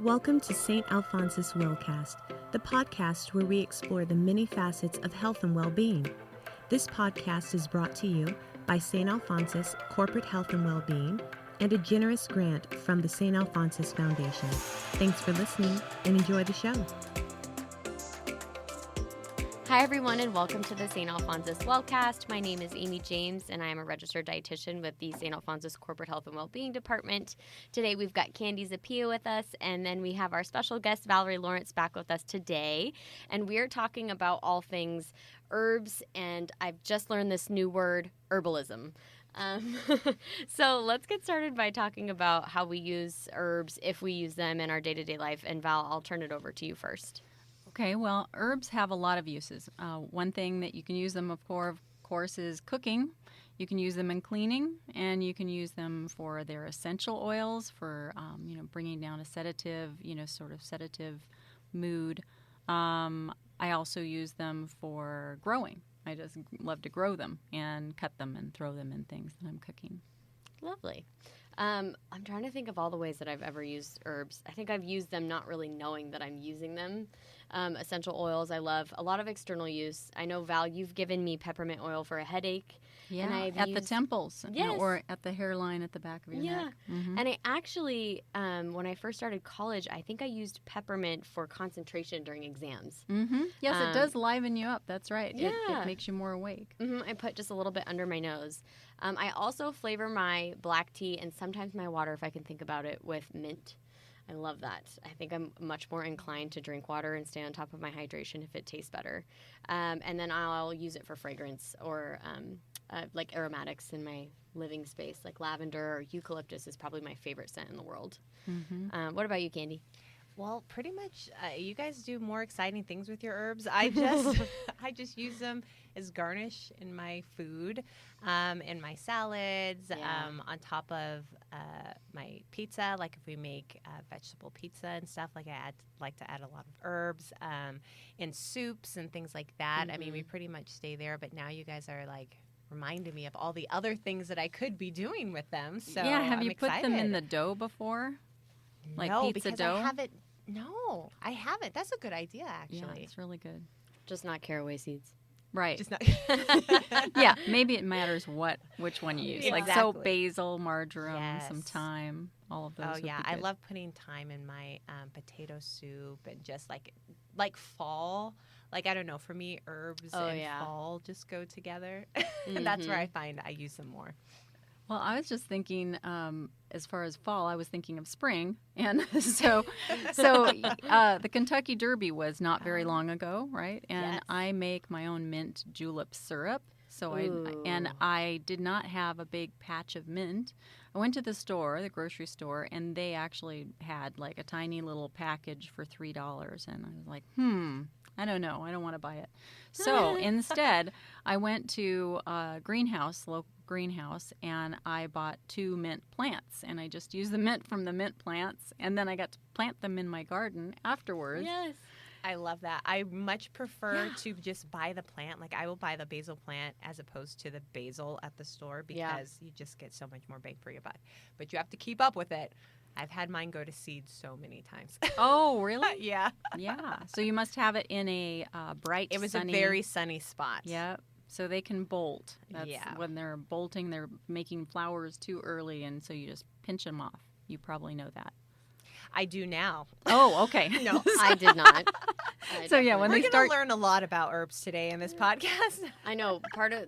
Welcome to St. Alphonsus Willcast, the podcast where we explore the many facets of health and well-being. This podcast is brought to you by St. Alphonsus Corporate Health and Wellbeing and a generous grant from the St. Alphonsus Foundation. Thanks for listening and enjoy the show. Hi, everyone, and welcome to the St. Alphonsus Wellcast. My name is Amy James, and I am a registered dietitian with the St. Alphonsus Corporate Health and Wellbeing Department. Today, we've got Candy Zapia with us, and then we have our special guest, Valerie Lawrence, back with us today. And we're talking about all things herbs, and I've just learned this new word, herbalism. So let's get started by talking about how we use herbs, if we use them in our day-to-day life. And Val, I'll turn it over to you first. Okay, well, herbs have a lot of uses. One thing that you can use them for, of course, is cooking. You can use them in cleaning, and you can use them for their essential oils for, bringing down a sedative, sort of sedative mood. I also use them for growing. I just love to grow them and cut them and throw them in things that I'm cooking. Lovely. I'm trying to think of all the ways that I've ever used herbs. I think I've used them not really knowing that I'm using them. Essential oils, I love. A lot of external use. I know, Val, you've given me peppermint oil for a headache. Yeah, and at the temples. Yes. Or at the hairline at the back of your neck. Mm-hmm. And I actually, when I first started college, I think I used peppermint for concentration during exams. Mm-hmm. Yes, it does liven you up. That's right. Yeah. It makes you more awake. Mm-hmm. I put just a little bit under my nose. I also flavor my black tea and sometimes my water, if I can think about it, with mint. I love that. I think I'm much more inclined to drink water and stay on top of my hydration if it tastes better. And then I'll use it for fragrance or like aromatics in my living space, like lavender or eucalyptus is probably my favorite scent in the world. Mm-hmm. What about you, Candy? Well, pretty much you guys do more exciting things with your herbs. I just use them as garnish in my food, in my salads, on top of my pizza. Like if we make vegetable pizza and stuff, like I like to add a lot of herbs in soups and things like that. Mm-hmm. I mean, we pretty much stay there. But now you guys are like reminding me of all the other things that I could be doing with them. So yeah, have I'm you excited. put them in the dough before? Like no, pizza because dough? I haven't. That's a good idea, actually. Yeah, it's really good. Just not caraway seeds. Right. Just not. Yeah, maybe it matters which one you use. Yeah, like exactly. basil, marjoram, Yes. some thyme, all of those. Oh would yeah, be I good. love putting thyme in my potato soup and just like fall. Like I don't know, for me, herbs and fall just go together, and that's where I find I use them more. Well, I was just thinking, as far as fall, I was thinking of spring, and so the Kentucky Derby was not very long ago, right? And Yes. I make my own mint julep syrup. So Ooh. I did not have a big patch of mint. I went to the store, the grocery store, and they actually had like a tiny little package for $3, and I was like, I don't know, I don't want to buy it. So instead, I went to a local greenhouse, and I bought 2 mint plants, and I just used the mint from the mint plants, and then I got to plant them in my garden afterwards. Yes. I love that. I much prefer to just buy the plant. Like I will buy the basil plant as opposed to the basil at the store because you just get so much more bang for your buck. But you have to keep up with it. I've had mine go to seed so many times. Oh, really? Yeah. Yeah. So you must have it in a bright, It was sunny... a very sunny spot. Yep. So they can bolt. That's Yeah. when they're bolting, they're making flowers too early, and so you just pinch them off. You probably know that. I do now. Oh, okay. No, I did not. So, yeah, when We're they going start... to learn a lot about herbs today in this podcast. I know.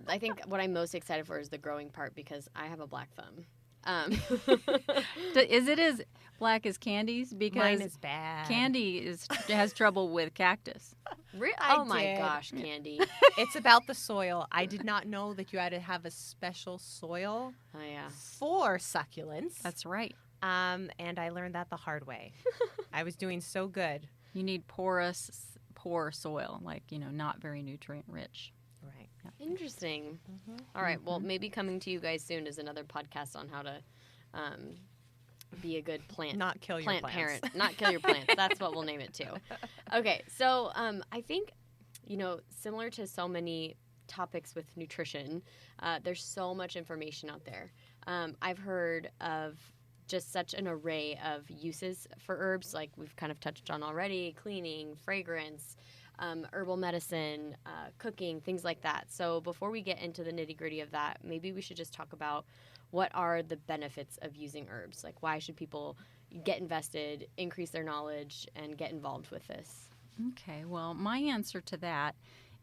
I think what I'm most excited for is the growing part because I have a black thumb. Is it as black as Candy's? Because Mine is bad. Candy has trouble with cactus. Oh my did. gosh, Candy. It's about the soil. I did not know that you had to have a special soil Oh yeah. for succulents. That's right. And I learned that the hard way. I was doing so good. You need poor soil, like, not very nutrient rich. Right. Yeah. Interesting. All right. Well, maybe coming to you guys soon is another podcast on how to be a good plant Not kill your plant plants. parent. Not kill your plants. That's what we'll name it too. Okay. So I think, similar to so many topics with nutrition, there's so much information out there. I've heard of just such an array of uses for herbs, like we've kind of touched on already: cleaning, fragrance, herbal medicine, cooking, things like that. So before we get into the nitty-gritty of that, maybe we should just talk about what are the benefits of using herbs. Like, why should people get invested, increase their knowledge, and get involved with this? Okay, well, my answer to that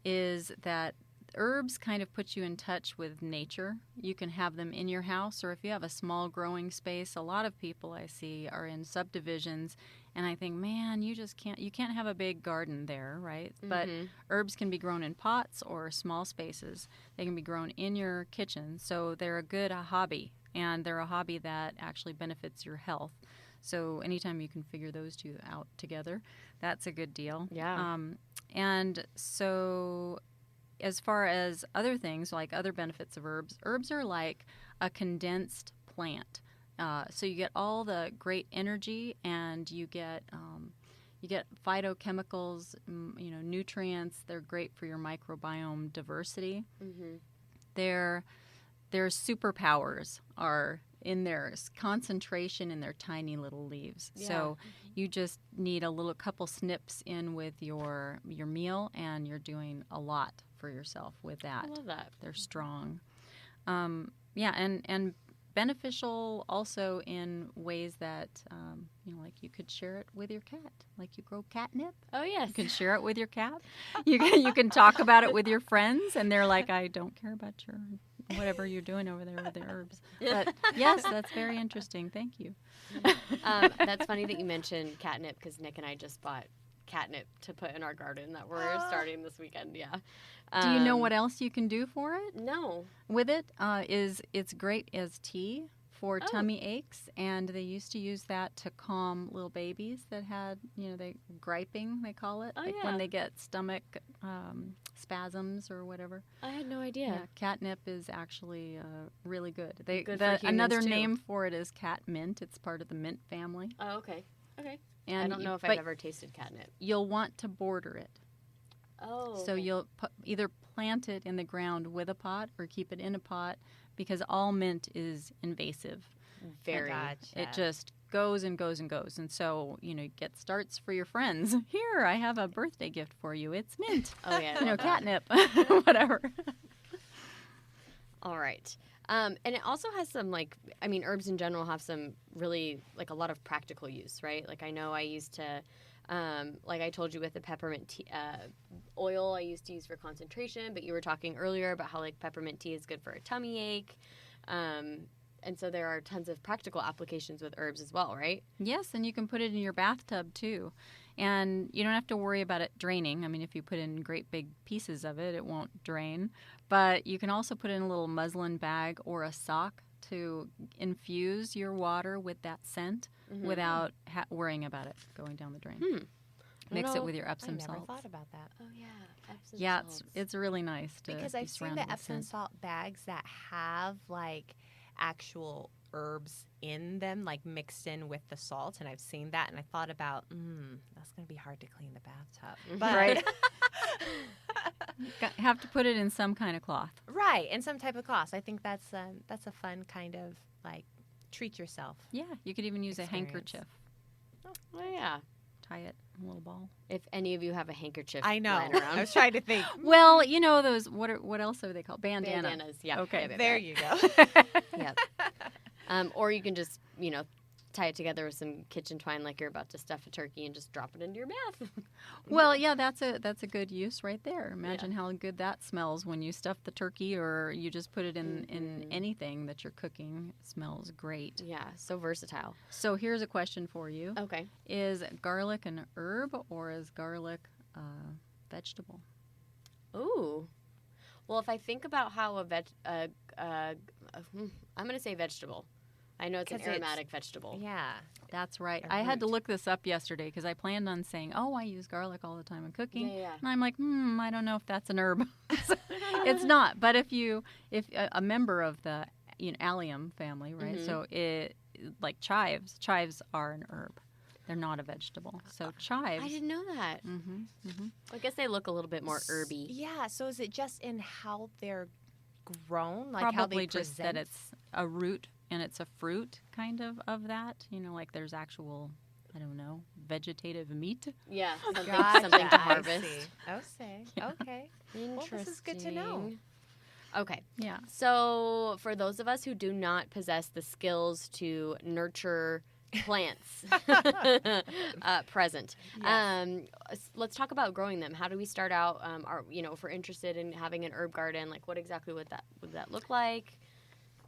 is that herbs kind of put you in touch with nature. You can have them in your house, or if you have a small growing space. A lot of people I see are in subdivisions, and I think, man, you can't have a big garden there, right? But herbs can be grown in pots or small spaces. They can be grown in your kitchen, so they're a good hobby, and they're a hobby that actually benefits your health. So anytime you can figure those two out together, that's a good deal. Yeah. And so as far as other things, like other benefits of herbs are like a condensed plant. So you get all the great energy, and you get phytochemicals, nutrients. They're great for your microbiome diversity. Mm-hmm. Their superpowers are in their concentration in their tiny little leaves. Yeah. So you just need a couple snips in with your meal, and you're doing a lot for yourself with that. I love that. They're strong. And beneficial also in ways that, like you could share it with your cat. Like you grow catnip. Oh, yes. You can share it with your cat. You can talk about it with your friends, and they're like, I don't care about your whatever you're doing over there with the herbs. But yes, that's very interesting. Thank you. That's funny that you mentioned catnip, because Nick and I just bought catnip to put in our garden that we're starting this weekend. Yeah. Do you know what else you can do for it? No. With it it's great as tea for tummy aches, and they used to use that to calm little babies that had, griping, they call it, when they get stomach spasms or whatever. I had no idea. Yeah, catnip is actually really good. Good for humans, another too. name for it is cat mint. It's part of the mint family. Oh, okay. Okay. And I don't know if I've ever tasted catnip. You'll want to border it. Oh. So you'll either plant it in the ground with a pot or keep it in a pot, because all mint is invasive. Very. Gotcha. It just goes and goes and goes. And so, get starts for your friends. Here, I have a birthday gift for you. It's mint. Oh, yeah. I love that. Catnip, whatever. All right. And it also has some, herbs in general have some really, a lot of practical use, right? Like, I know I used to, like I told you with the peppermint tea, oil I used to use for concentration, but you were talking earlier about how, peppermint tea is good for a tummy ache. And so there are tons of practical applications with herbs as well, right? Yes, and you can put it in your bathtub, too. And you don't have to worry about it draining. I mean, if you put in great big pieces of it, it won't drain. But you can also put it in a little muslin bag or a sock to infuse your water with that scent without worrying about it going down the drain. Mix it with your Epsom I never salts. thought about that. Oh, yeah. Epsom Yeah, salts. it's really nice to Because be I've seen surrounded the with Epsom scent. salt bags that have actual herbs in them, mixed in with the salt, and I've seen that, and I thought about, that's going to be hard to clean the bathtub. But Right. Have to put it in some kind of cloth. right, and some type of cloth. I think that's a fun kind of treat yourself. Yeah, you could even use Experience. a handkerchief. Oh, yeah. Tie it in a little ball. If any of you have a handkerchief I know. lying around. I was trying to think. Well, those, what else are they called? Bandana. Bandanas, yeah. Okay. Yeah, There you go. Yep. Or you can just, tie it together with some kitchen twine like you're about to stuff a turkey and just drop it into your bath. Well, yeah, that's a good use right there. Imagine how good that smells when you stuff the turkey, or you just put it in anything that you're cooking. It smells great. Yeah, so versatile. So here's a question for you. Okay. Is garlic an herb, or is garlic a vegetable? Ooh. Well, if I think about how I'm going to say vegetable. I know it's an 'Cause it's- aromatic vegetable. Yeah. That's right. A I had to root. look this up yesterday because I planned on saying, I use garlic all the time in cooking. Yeah. And I'm like, I don't know if that's an herb. It's not. But if a member of the allium family, right? Mhm. So chives are an herb. They're not a vegetable. So chives. I didn't know that. Mm-hmm. I guess they look a little bit more herby. Yeah. So is it just in how they're grown, how Probably they just present? that it's a root and it's a fruit kind of that. You know, like there's actual, I don't know, vegetative meat. Yeah, something, Gotcha, something to I harvest. see. Okay. Interesting. Well, this is good to know. Okay. Yeah. So, for those of us who do not possess the skills to nurture plants present, let's talk about growing them. How do we start out? If we're interested in having an herb garden, like what exactly would that look like?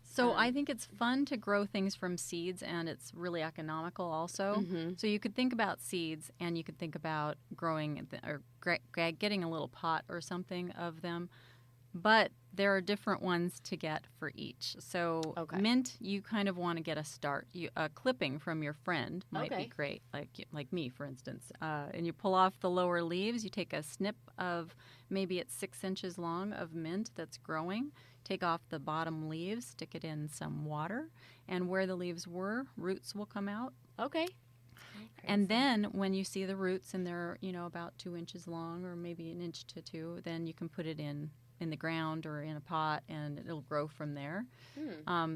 So I think it's fun to grow things from seeds, and it's really economical also. Mm-hmm. So you could think about seeds, and you could think about growing or getting a little pot or something of them. But there are different ones to get for each. So mint, you kind of want to get a start. A clipping from your friend might be great, like me, for instance. And you pull off the lower leaves. You take a snip of maybe it's 6 inches long of mint that's growing. Take off the bottom leaves, stick it in some water, and where the leaves were, roots will come out. Okay. And then when you see the roots and they're, about 2 inches long or maybe 1 inch to 2, then you can put it in the ground or in a pot, and it'll grow from there.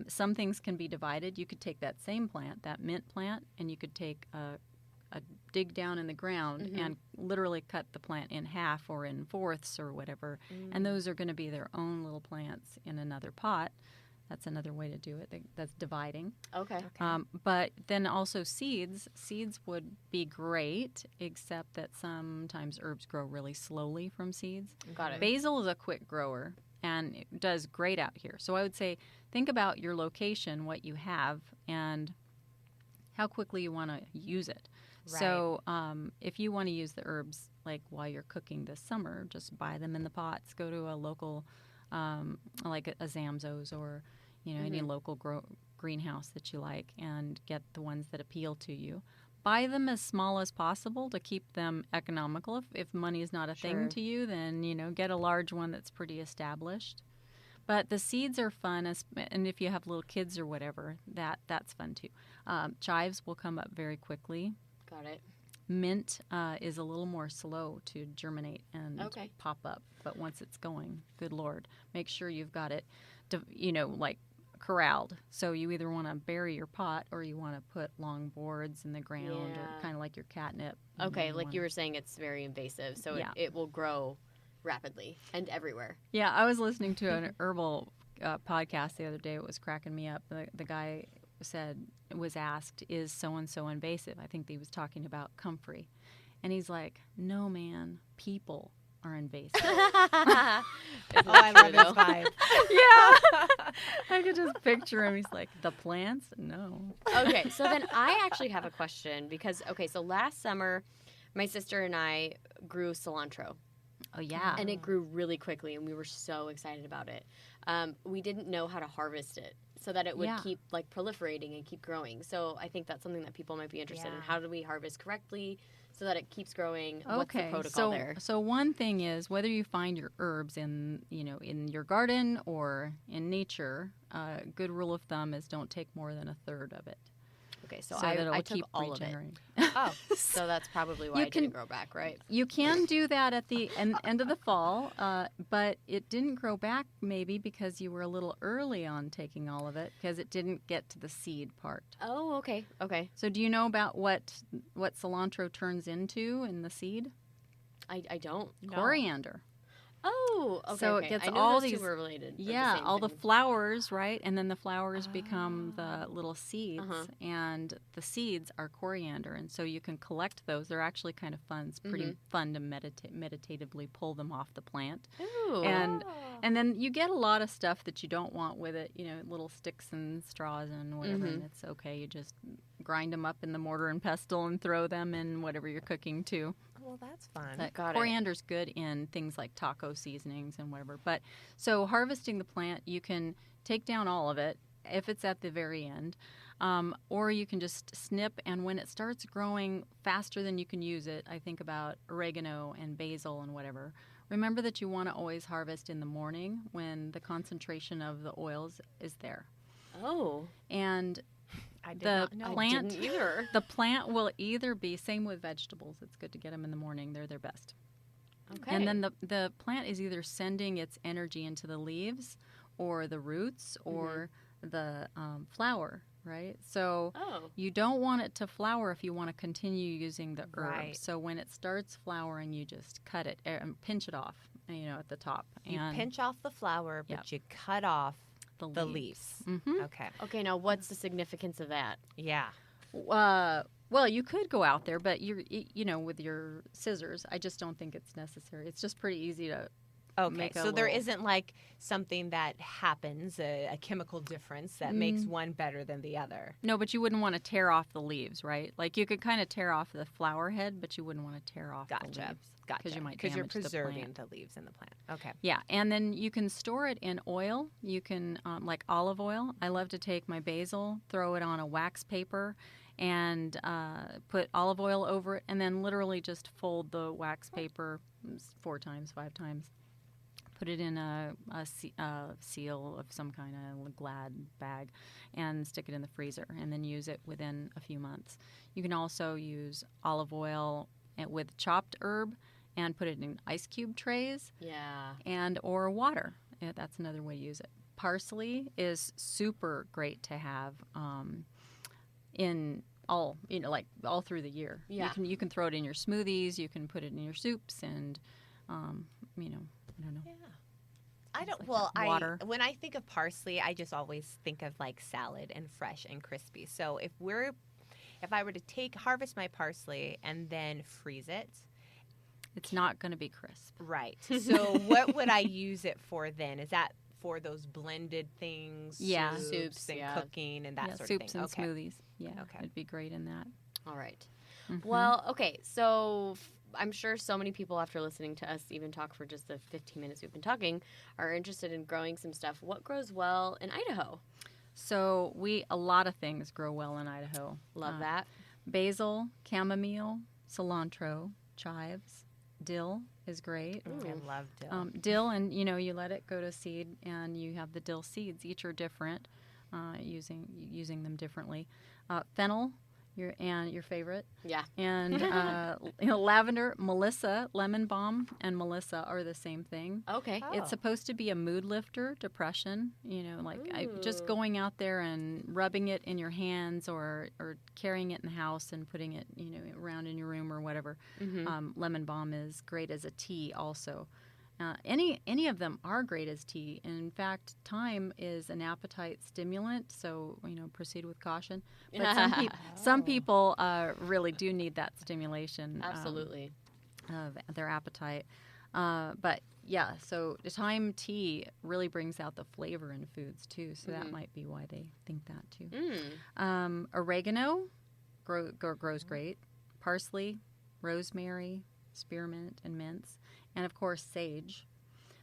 Some things can be divided. You could take that same plant, that mint plant, and you could take a dig down in the ground and literally cut the plant in half or in fourths or whatever, and those are going to be their own little plants in another pot. That's another way to do it. That's dividing. Okay. But then also seeds. Seeds would be great, except that sometimes herbs grow really slowly from seeds. Got it. Basil is a quick grower and it does great out here. So I would say think about your location, what you have, and how quickly you want to use it. Right. So if you want to use the herbs like while you're cooking this summer, just buy them in the pots. Go to a local, like a Zamzows or any local greenhouse that you like, and get the ones that appeal to you. Buy them as small as possible to keep them economical. If money is not a thing to you, then get a large one that's pretty established. But the seeds are fun, and if you have little kids or whatever, that's fun too. Chives will come up very quickly. Got it. Mint is a little more slow to germinate and pop up, but once it's going, good Lord, make sure you've got it, like corralled. So you either want to bury your pot or you want to put long boards in the ground, or kind of like your catnip. Okay, like you were saying, it's very invasive, so it will grow rapidly and everywhere. Yeah, I was listening to an herbal podcast the other day. It was cracking me up. The guy was asked, is so-and-so invasive? I think he was talking about comfrey. And he's like, no, man, people are invasive. I love his vibe. Yeah. I could just picture him. He's like, the plants? No. Okay, so then I actually have a question because, so last summer, my sister and I grew cilantro. Oh, yeah. And it grew really quickly, and we were so excited about it. We didn't know how to harvest it so that it would keep proliferating and keep growing. So I think that's something that people might be interested in. How do we harvest correctly so that it keeps growing? What's the protocol there? So one thing is, whether you find your herbs in your garden or in nature, a good rule of thumb is don't take more than a third of it. Okay, so I took all of it. Oh, so that's probably why it didn't grow back, right? You can do that at the end of the fall, but it didn't grow back maybe because you were a little early on taking all of it because it didn't get to the seed part. Oh, okay. So do you know about what cilantro turns into in the seed? I don't. Coriander. Oh, okay. So it gets I know all those these two were related. Yeah, the all thing. the flowers, right? And then the flowers become the little seeds, and the seeds are coriander, and so you can collect those. They're actually kind of fun. It's pretty fun to meditatively pull them off the plant. Ooh. And then you get a lot of stuff that you don't want with it, little sticks and straws and whatever, and it's okay. You just grind them up in the mortar and pestle and throw them in whatever you're cooking too. Well, that's fun. Coriander's good in things like taco seasonings and whatever. But so harvesting the plant, you can take down all of it if it's at the very end, or you can just snip. And when it starts growing faster than you can use it, I think about oregano and basil and whatever. Remember that you want to always harvest in the morning when the concentration of the oils is there. Oh. And I did not know. plant, I didn't either. The plant will either be, same with vegetables, it's good to get them in the morning, they're their best. Okay. And then the plant is either sending its energy into the leaves or the roots or flower, right? So Oh. you don't want it to flower if you want to continue using the herb. Right. So when it starts flowering, you just cut it and pinch it off, at the top. You and pinch off the flower, but Yep. you cut off the leaves. leaves. Mm-hmm. Okay. Okay, now what's the significance of that? Yeah. Well, you could go out there, but with your scissors, I just don't think it's necessary. It's just pretty easy to Okay. make a So there little- isn't like something that happens, a chemical difference that makes one better than the other. No, but you wouldn't want to tear off the leaves, right? Like you could kind of tear off the flower head, but you wouldn't want to tear off the Gotcha. leaves. Gotcha. you might you're damage the preserving plant. the leaves in the plant. Okay. Yeah, and then you can store it in oil. You can, like olive oil. I love to take my basil, throw it on a wax paper, and put olive oil over it, and then literally just fold the wax paper 4 times, 5 times. Put it in a seal of some kind of Glad bag and stick it in the freezer, and then use it within a few months. You can also use olive oil with chopped herb and put it in ice cube trays Yeah. or water. Yeah, that's another way to use it. Parsley is super great to have in all all through the year. Yeah. You can throw it in your smoothies. You can put it in your soups, and I don't know. Yeah. I don't. like Well, that. Water. when I think of parsley, I just always think of like salad and fresh and crispy. So if I were to harvest my parsley and then freeze it, It's not going to be crisp. right. So what would I use it for then? Is that for those blended things? Yeah. Soups, and yeah. cooking and that Yeah, sort soups of and thing. smoothies. Yeah, Okay. it'd be great in that. All right. Mhm. Well, okay. So I'm sure so many people, after listening to us even talk for just the 15 minutes we've been talking, are interested in growing some stuff. What grows well in Idaho? So a lot of things grow well in Idaho. Love that. Basil, chamomile, cilantro, chives, dill is great. I love dill. Dill, and you let it go to seed, and you have the dill seeds. Each are different, using them differently. Fennel, your favorite, Yeah. and lavender, Melissa, lemon balm, and Melissa are the same thing. Okay. Oh. It's supposed to be a mood lifter, depression. Just Ooh. going out there and rubbing it in your hands, or carrying it in the house and putting it around in your room or whatever. Mm-hmm. Lemon balm is great as a tea also. Any of them are great as tea. In fact, thyme is an appetite stimulant, so proceed with caution. But some people really do need that stimulation Absolutely. of their appetite. But yeah, so the thyme tea really brings out the flavor in foods too. So that might be why they think that too. Oregano grows great. Parsley, rosemary, spearmint, and mints. And of course, sage.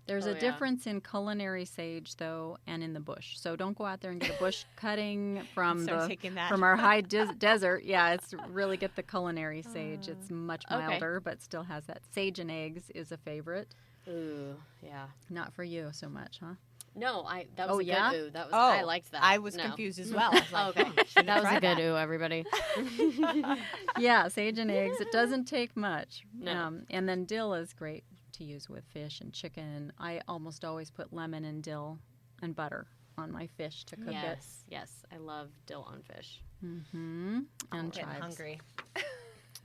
There's Oh, a yeah. difference in culinary sage, though, and in the bush. So don't go out there and get a bush cutting from Start taking that. our high desert. Yeah, it's really get the culinary sage. It's much Okay. milder, but still has that. Sage and eggs is a favorite. Ooh, yeah. Not for you so much, huh? No, that was Oh, a yeah? good ooh. That was Oh, I liked that. I was No. confused as well. I was like, Okay. I shouldn't That was try a good ooh, everybody. Yeah, sage and eggs. It doesn't take much. No. And then dill is great to use with fish and chicken. I almost always put lemon and dill and butter on my fish to cook it. Yes. I love dill on fish. Mm-hmm. I'm And getting chives. hungry.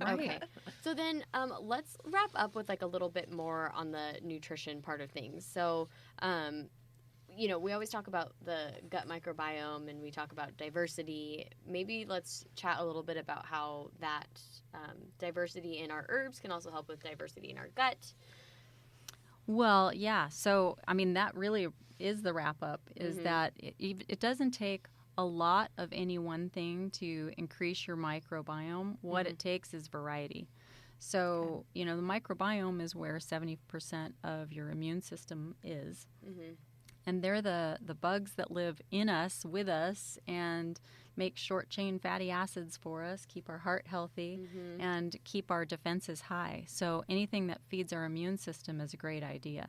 Okay. So then let's wrap up with like a little bit more on the nutrition part of things. So, we always talk about the gut microbiome and we talk about diversity. Maybe let's chat a little bit about how that diversity in our herbs can also help with diversity in our gut. Well, yeah. So, I mean, that really is the wrap up, is that it doesn't take a lot of any one thing to increase your microbiome. What it takes is variety. So, the microbiome is where 70% of your immune system is. Mm-hmm. And they're the bugs that live in us, with us, and make short-chain fatty acids for us, keep our heart healthy, and keep our defenses high. So anything that feeds our immune system is a great idea.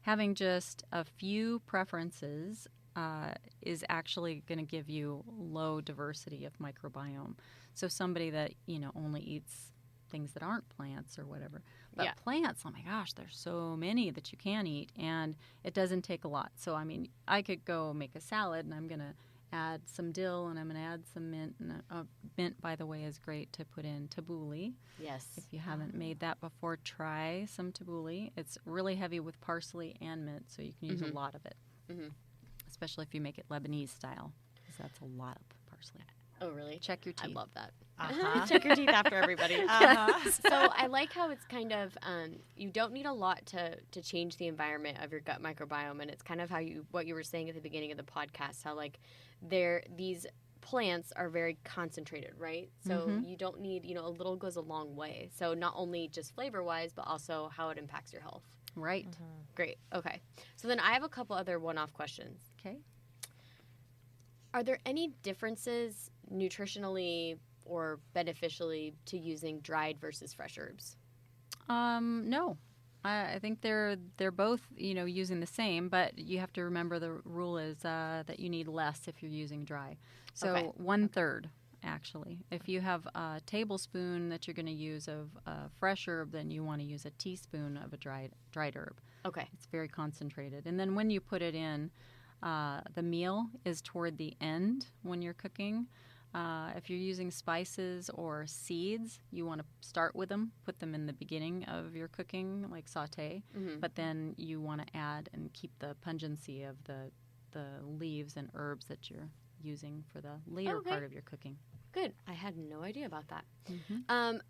Having just a few preferences is actually going to give you low diversity of microbiome. So somebody that, only eats things that aren't plants or whatever. But Yeah. plants, oh my gosh, there's so many that you can eat, and it doesn't take a lot. So, I mean, I could go make a salad, and I'm going to add some dill, and I'm going to add some mint. And mint, by the way, is great to put in tabbouleh. Yes. If you haven't made that before, try some tabbouleh. It's really heavy with parsley and mint, so you can use a lot of it, especially if you make it Lebanese style, because that's a lot of parsley. Oh, really? Check your teeth. I love that. Check your teeth after everybody. So I like how it's kind of you don't need a lot to change the environment of your gut microbiome, and it's kind of what you were saying at the beginning of the podcast, how like these plants are very concentrated, right? So you don't need, a little goes a long way. So not only just flavor wise, but also how it impacts your health. Right. Great. Okay. So then I have a couple other one-off questions. Okay. Are there any differences nutritionally or beneficially to using dried versus fresh herbs? No. I think they're both, using the same, but you have to remember the rule is that you need less if you're using dry. So Okay. 1/3, actually. If you have a tablespoon that you're going to use of fresh herb, then you want to use a teaspoon of a dried herb. Okay. It's very concentrated. And then when you put it in, the meal is toward the end when you're cooking. If you're using spices or seeds, you want to start with them, put them in the beginning of your cooking, like saute, but then you want to add and keep the pungency of the leaves and herbs that you're using for the later part of your cooking. Good. I had no idea about that.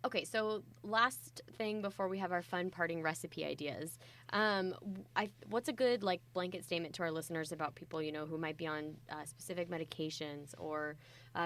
Okay, so last thing before we have our fun parting recipe ideas. What's a good blanket statement to our listeners about people who might be on specific medications or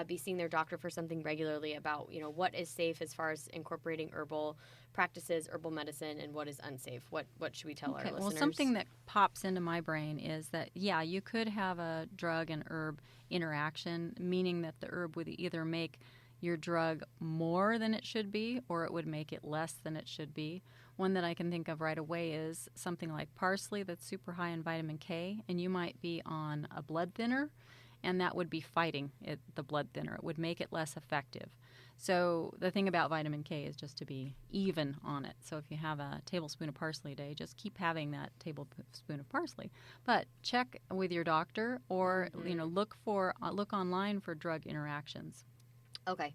be seeing their doctor for something regularly about what is safe as far as incorporating herbal practices, herbal medicine, and what is unsafe? What should we tell our listeners? Well, something that pops into my brain is that you could have a drug and herb interaction, meaning that the herb would either make your drug more than it should be or it would make it less than it should be. One that I can think of right away is something like parsley that's super high in vitamin K, and you might be on a blood thinner, and that would be fighting the blood thinner. It would make it less effective. So the thing about vitamin K is just to be even on it. So if you have a tablespoon of parsley a day, just keep having that tablespoon of parsley. But check with your doctor or look online for drug interactions. Okay.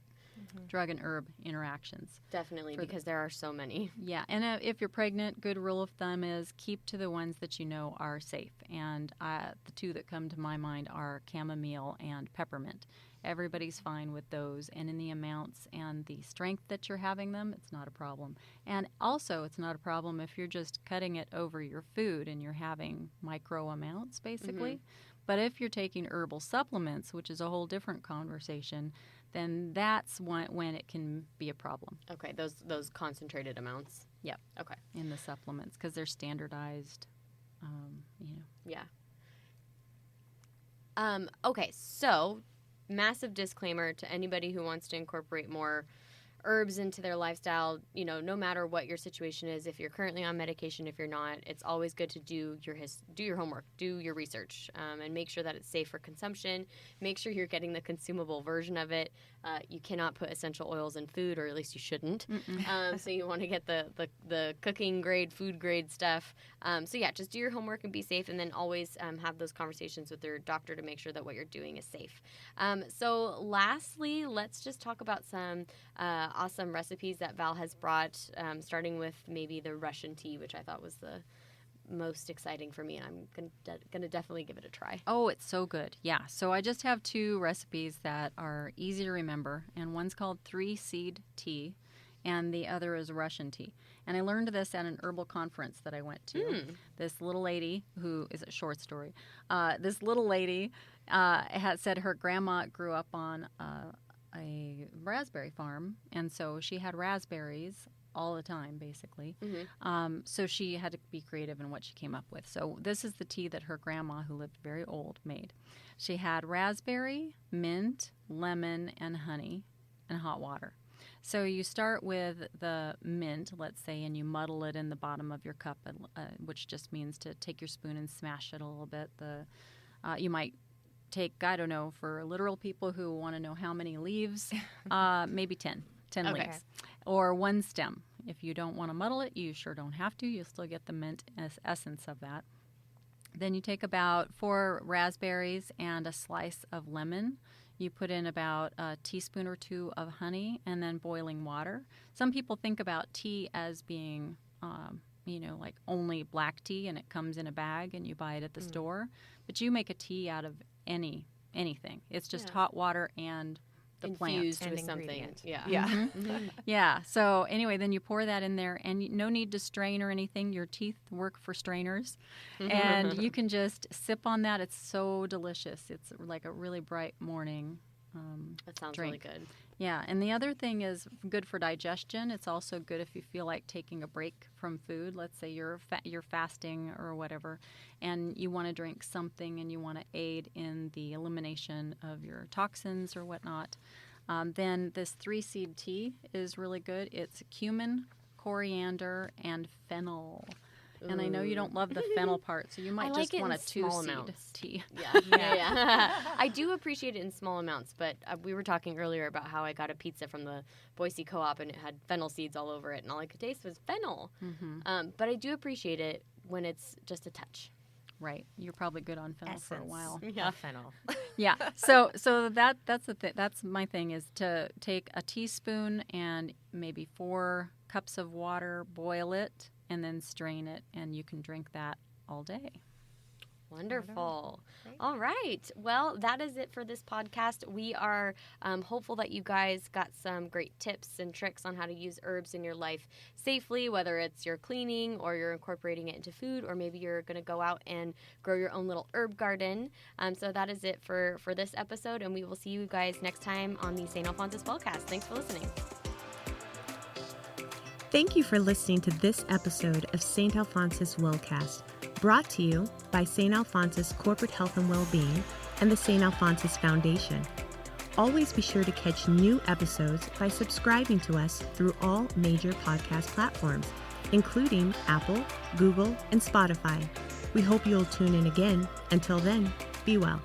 Drug and herb interactions. Definitely, because there are so many. Yeah, and if you're pregnant, good rule of thumb is keep to the ones that you know are safe. And the two that come to my mind are chamomile and peppermint. Everybody's fine with those, and in the amounts and the strength that you're having them, it's not a problem. And also, it's not a problem if you're just cutting it over your food and you're having micro amounts, basically. But if you're taking herbal supplements, which is a whole different conversation, then that's when it can be a problem. Okay, those concentrated amounts. Yep. Okay. In the supplements, because they're standardized, Yeah. Okay, so massive disclaimer to anybody who wants to incorporate more herbs into their lifestyle, no matter what your situation is, if you're currently on medication, if you're not, it's always good to do your homework, do your research, and make sure that it's safe for consumption. Make sure you're getting the consumable version of it. You cannot put essential oils in food, or at least you shouldn't. So you want to get the cooking grade, food grade stuff. Just do your homework and be safe, and then always have those conversations with your doctor to make sure that what you're doing is safe. So lastly, let's just talk about some awesome recipes that Val has brought, starting with maybe the Russian tea, which I thought was the most exciting for me, and I'm gonna definitely give it a try. Oh, it's so good. Yeah. So I just have two recipes that are easy to remember, and one's called 3-seed tea, and the other is Russian tea. And I learned this at an herbal conference that I went to. This little lady, who is a short story, this little lady had said her grandma grew up on a raspberry farm, and so she had raspberries all the time, basically. So she had to be creative in what she came up with. So this is the tea that her grandma, who lived very old, made. She had raspberry, mint, lemon, and honey, and hot water. So you start with the mint, let's say, and you muddle it in the bottom of your cup, which just means to take your spoon and smash it a little bit. You might take, I don't know, for literal people who want to know how many leaves, maybe 10 Okay. leaves, or one stem. If you don't want to muddle it, you sure don't have to. You'll still get the mint essence of that. Then you take about 4 raspberries and a slice of lemon. You put in about a teaspoon or 2 of honey and then boiling water. Some people think about tea as being, like only black tea and it comes in a bag and you buy it at the store. But you make a tea out of anything. It's just hot water and the infused plant with and something. ingredient. Yeah. Yeah. So anyway, then you pour that in there, and no need to strain or anything. Your teeth work for strainers, and you can just sip on that. It's so delicious. It's like a really bright morning That sounds drink. really good. Yeah, and the other thing is good for digestion. It's also good if you feel like taking a break from food. Let's say you're fasting or whatever, and you want to drink something and you want to aid in the elimination of your toxins or whatnot. Then this 3-seed tea is really good. It's cumin, coriander, and fennel. And I know you don't love the fennel part, so you might like just it want a in small 2-seed amounts. tea. Yeah. I do appreciate it in small amounts, but we were talking earlier about how I got a pizza from the Boise Co-op and it had fennel seeds all over it, and all I could taste was fennel. But I do appreciate it when it's just a touch. Right. You're probably good on fennel for a while. Yeah, fennel. Yeah. So that's the thing. That's my thing, is to take a teaspoon and maybe 4 cups of water, boil it, and then strain it, and you can drink that all day. Wonderful. All right. Well, that is it for this podcast. We are hopeful that you guys got some great tips and tricks on how to use herbs in your life safely, whether it's you're cleaning or you're incorporating it into food, or maybe you're going to go out and grow your own little herb garden. So that is it for this episode, and we will see you guys next time on the St. Alphonsus Wellcast. Thanks for listening. Thank you for listening to this episode of St. Alphonsus Wellcast, brought to you by St. Alphonsus Corporate Health and Wellbeing and the St. Alphonsus Foundation. Always be sure to catch new episodes by subscribing to us through all major podcast platforms, including Apple, Google, and Spotify. We hope you'll tune in again. Until then, be well.